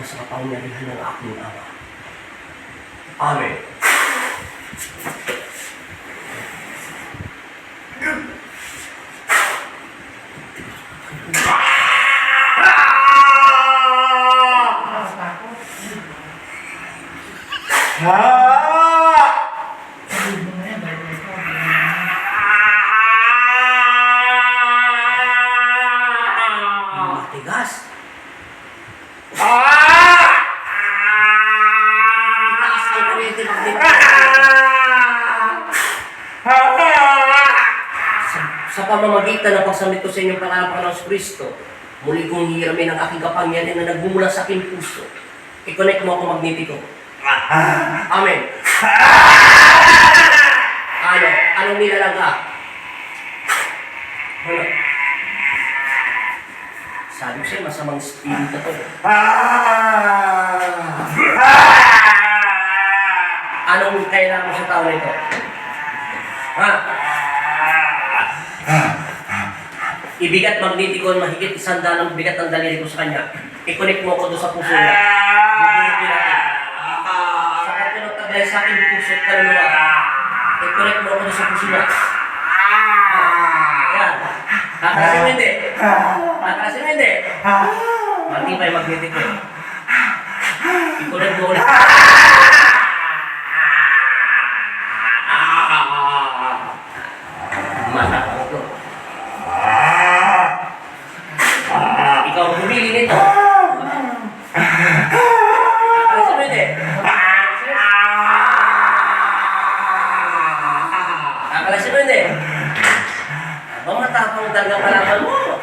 ka sa kapangyarihan ng aking Ama. Amen. Matigas. Itaas ang kuryente sa pamamagitan ng pagsamit ko sa inyong pangalan ng Kristo, muli kong hihiramin ang aking kapangyarihan na nagbumula sa aking puso. I-connect mo ako magnetiko. Amen. Anong nilalang ka? Ano? Sabi ko sa'yo, masamang spirito to. Anong kailangan mo sa tao na ito? Ha? Ibigat magnetikon, mahigit 100 ang bigat ng daliri ko sa kanya. I-connect mo ako doon sa puso niya. Bubunod natin. Sa kanya ng taglay sa aking puso at kaluluwa. I-connect mo ako doon sa puso niya. Ayan. Kakalasin mo hindi. Kakalasin mo hindi. Matibay magnetikon. I-connect mo ulit. Masakot to. Ikaw ang pumili nito. Kakalasin mo hindi. Kakalasin mo hindi. Abang matapang talagang kalaban mo.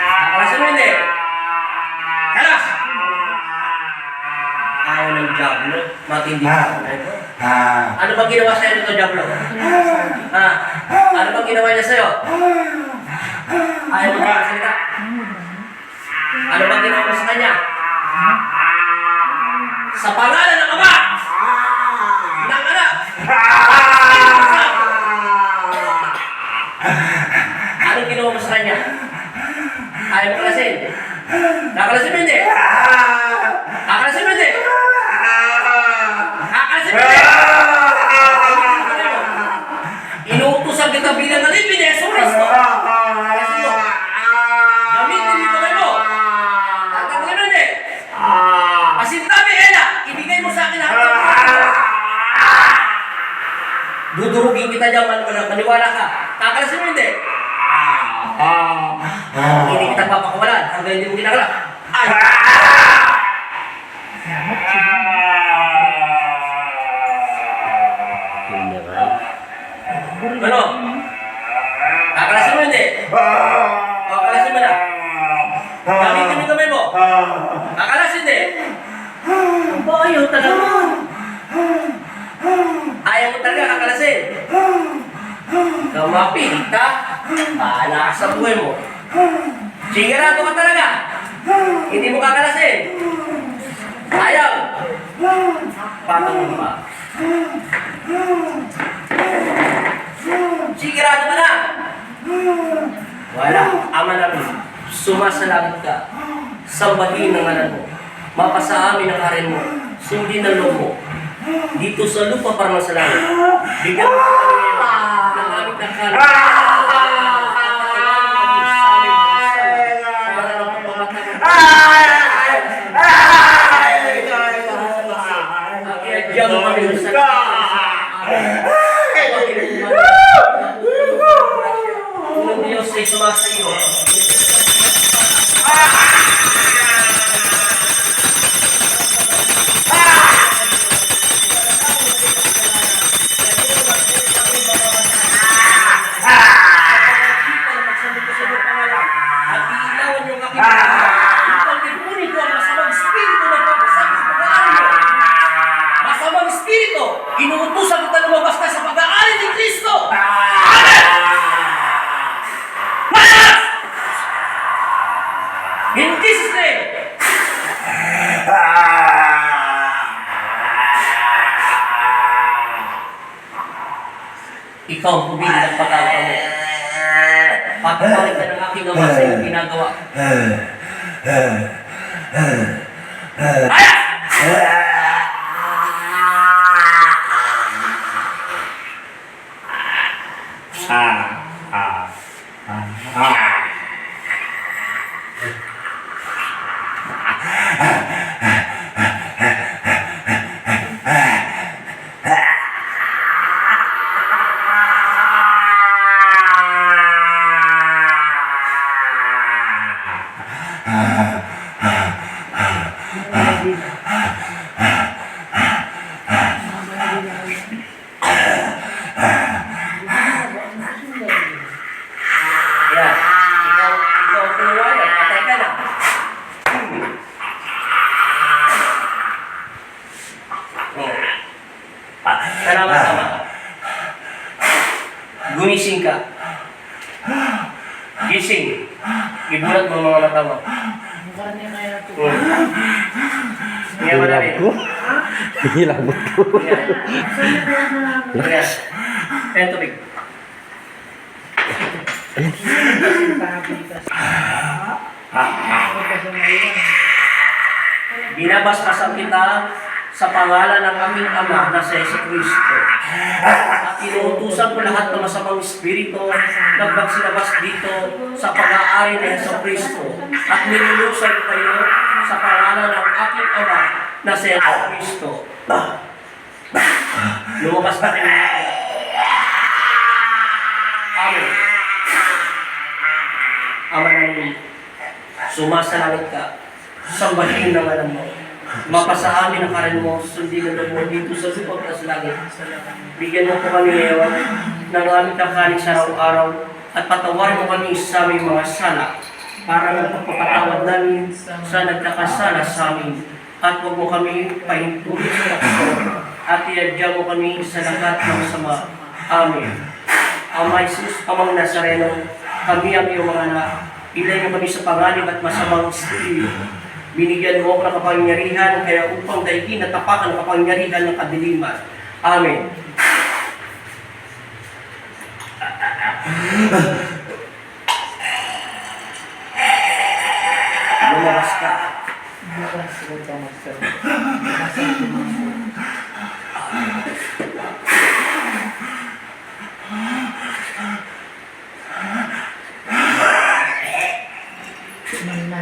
Kakalasin mo hindi. Kalas! Ayaw ng Diablo. Matindi ka na ito. Ano bang ginawa sa'yo nito, Diablo? Ha? Ano bang ginawa niya sa'yo? Ayaw mo magsalita? Ano bang ginawa mo sa kanya? Sa pangalan ng Ama! Ng Anak! Anong ginawa mo sa kanya? Ayaw mo kalasin? Nakalasin mo hindi? Nakalasin mo hindi? Nakalasin mo hindi? Inuutosan kita bilang alipin ni Yesu Cristo. Nakalasin mo. Gamitin mo kamay mo. Tatanggalin mo hindi? Asintabi, Ella, ibigay mo sa akin ang dudurugin kita dyan, maniwala ka. Kakalasin mo hindi? Hindi kita papakawalan hanggang hindi mo ginagawa. Ay! Ano? Kakalasin mo hindi? Kakalasin mo na. Gamitin mo kamay mo. Kakalasin hindi? Aba, ayaw talaga. Ayaw mo talaga kakalasin. Ikaw mapilit ka. Bahala ka sa buhay mo. Sigurado ka talaga. Hindi mo kakalasin. Ayaw. Patang mo ba? Sigurado ka na. Wala. Ama namin. Sumasalangit ka. Sambahin ng ngalan mo. Mapasa amin ang karin mo. Sundin ang loob mo. Dito sa lupa para sa langit. Bigyan mo sa kami ng aming tangkalan. Diyan mo kami sa unang Diyos ay sumasa iyo. Inuutusan kita lumabas ka sa pag-aari ni Kristo! Amen! Malas! Ikaw ang pumili ng pag-asa mo. Patawarin ka ng aking ama sa iyong ginagawa. Yan. Ikaw ang tuluwayan. Patay ka na. Salamat, Ama. Gumising ka. Gising. Ibulat mo mga mata mo. Hinga mo namin. Hilabot ko. Hinga. Ayan, tubig. Binabasbasan kita sa pangalan ng aming Ama na si Jesucristo. At inuutusan ko lahat ng masamang espiritu na magsilabas dito sa pag-aari ng Jesucristo. At nilulusan kayo sa pangalan ng aking Ama na si Jesucristo. Lumabas na kayo. Amen. Ama namin, sumasalangit ka, sambahin ng alam mo. Mapasa amin ang karan mo, sundin ang mo dito sa lupag at sa langit. Bigyan mo po kami ngayon ng aming kakanin sa araw-araw at patawarin mo kami sa aming mga sala para magpapatawad namin sa nagkakasala sa amin. At huwag mo kami pahintulin sa takot at iadya mo kami sa lahat ng sama. Amen. Ama Jesus, Amang Nazareno, kami ang iyong mga anak. Ilay mo kami sa panganib at masamang espiritu. Binigyan mo ako ng kapangyarihan kaya upang daigin at tapakan ng kapangyarihan ng kadiliman. Amen. Lumabas ka.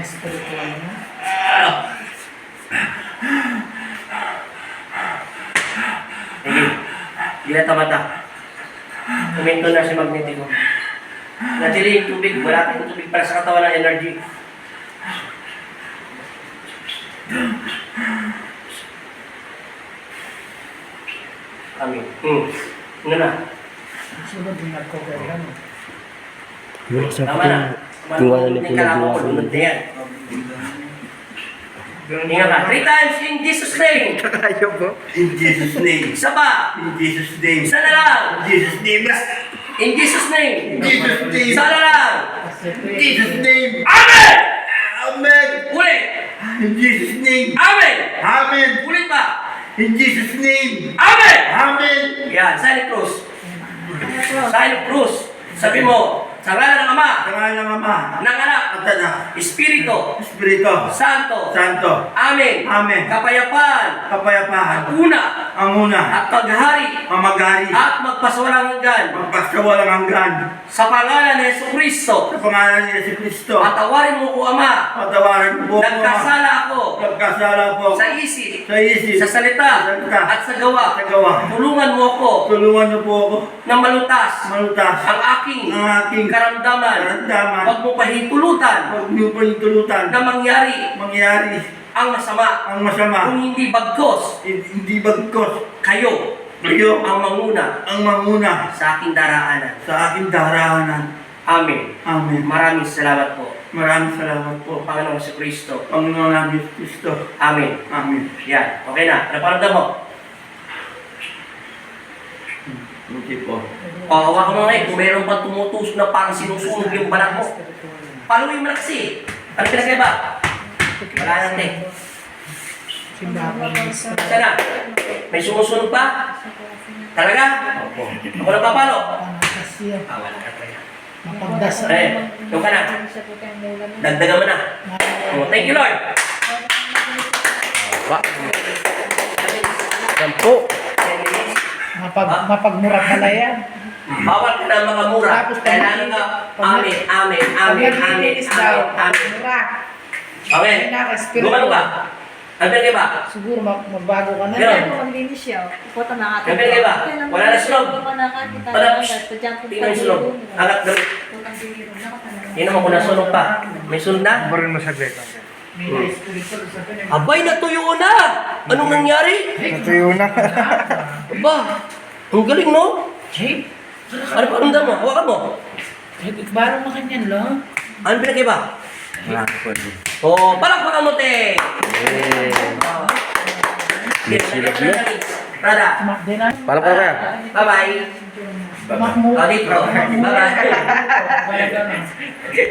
Spiritual na. Sige, dilata mata. Kuminto na si Magnetico. Natili yung tubig, wala tayong tubig para sa katawan ng energy. Amin. Ano na? Sunod din ako kaya mo. Yung sa Tama na. Gawa na ni Kailangan ko lunod na yan. Hinga ka. 3 times in Jesus' name. Ayaw po. In Jesus' name. Isa pa. In Jesus' name. Isa na lang. In Jesus' name. In Jesus' name. In Jesus' name. Isa na lang. In Jesus' name. Amen! Amen. Ulit. In Jesus' name. Amen! Amen. Ulit pa. In Jesus' name. Amen! Amen. Yan, silent cross. Silent cross. Sabi mo, sa ngalan ng Ama, Tangan ng Ama. ng Anak, At Anak. Espiritu, Espiritu. Santo, Santo. Amen. Amen. Kapayapaan, Kapayapaan. una, Ang una. at paghari, Mamagari. at magpasawalang hanggan. Magpasawalang hanggan. Sa pangalan ni Jesucristo, Sa pangalan ni Yesu Cristo. patawarin mo ko, Ama. Patawarin mo po. Nagkasala ako Nagkasala po. sa isip, Sa isip. sa salita, Sa salita. at sa gawa. Sa gawa. Tulungan mo ako Tulungan niyo po ako. na malutas Malutas. ang aking Ang aking karamdaman. karamdaman. Huwag mo pahintulutan Huwag niyo po yung tulutan. na mangyari Mangyari ang masama ang masama. kung hindi bagkos Hindi bagkos. kayo Kayo ang manguna ang manguna sa aking daraanan. sa aking darahanan. Amen. Amen. Maraming salamat po. Maraming salamat po. Panginoong si Kristo. Panginoon namin Yesu Cristo. Amen. Amen. Yan. Okay na. Ano paramdam mo? Buti po. Hawakan mo ngayon. Kung mayroon pa tumutusok na parang sinusunog yung balat mo. Paluin mo na kasi. Ano pinagkaiba? Wala natin. Simbahan. Sana. May sumusunog pa? Talaga? Opo. Ako na papalo. Panakas siya. Wala ka pa yan. Mapagdasal. Yung ka na. Dagdagan mo na. Oh, thank you, Lord. Pa. Sampo. Mapagmura pala yan. Bawal ka na makamura. Tapos Kailangan ka, amin, amin, amin, amin, Pag-naglinis daw, amin, amin. mura. Amen. Pinaka-espiritu. Gumano ka? Ano ba? Siguro magbago ka na. Ganun. Kung maglinis siya, pupunta na nga. Gabi ba? Wala na sunog. Wala, tingnan yung sunog. Agat gabi. Tingnan mo kung nasunog pa. May sunog na? May na-espiritu sa kanya. Abay, natuyo na! Anong nangyari? Natuyo na. Aba, ang galing, no? Hey, Ano pa ramdam mo? Hawakan mo. barong makanyan lang. Ano pinag-iba? Wala po. Oh, palakpakan mo, te! Tada, Tumak din na. Paano ka kaya? bye-bye. Tumak mo. Oh, dito. Bye-bye. Bye-bye.